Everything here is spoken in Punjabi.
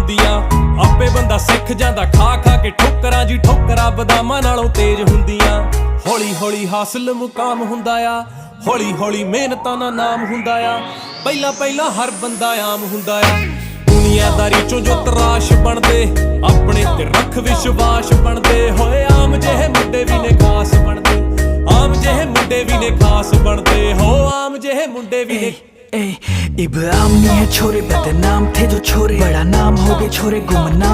ਹੁੰਦੀਆਂ। ਆਪੇ ਬੰਦਾ ਸਿੱਖ ਜਾਂਦਾ ਖਾ ਖਾ ਕੇ ਠੋਕਰਾਂ ਜੀ, ਠੋਕਰਾਂ ਬਦਾਮਾਂ ਨਾਲੋਂ ਤੇਜ਼ ਹੁੰਦੀਆਂ। ਹੌਲੀ ਹੌਲੀ ਹਾਸਲ ਮੁਕਾਮ ਹੁੰਦਾ ਆ, ਹੌਲੀ ਹੌਲੀ ਮਿਹਨਤਾਂ ਦਾ ਨਾਮ ਹੁੰਦਾ ਆ। ਪਹਿਲਾਂ ਪਹਿਲਾਂ ਹਰ ਬੰਦਾ ਆਮ ਹੁੰਦਾ ਆ। ਦੁਨੀਆਦਾਰੀ ਚੋਂ ਜੋ ਤਰਾਸ਼ ਬਣਦੇ, ਆਪਣੇ ਤੇ ਰੱਖ ਵਿਸ਼ਵਾਸ ਬਣਦੇ ਹੋਏ। ਆਮ ਜਿਹੇ ਮੁੰਡੇ ਵੀ ਨੇ ਖਾਸ ਬਣਦੇ, ਆਮ ਜਿਹੇ ਮੁੰਡੇ ਵੀ ਨੇ ਖਾਸ ਬਣਦੇ ਹੋ। ਆਮ ਜਿਹੇ ਮੁੰਡੇ ਵੀ ਨੇ इब आम नहीं है छोरे, बदनाम थे जो छोरे, बड़ा नाम हो गए छोरे गुमनाम।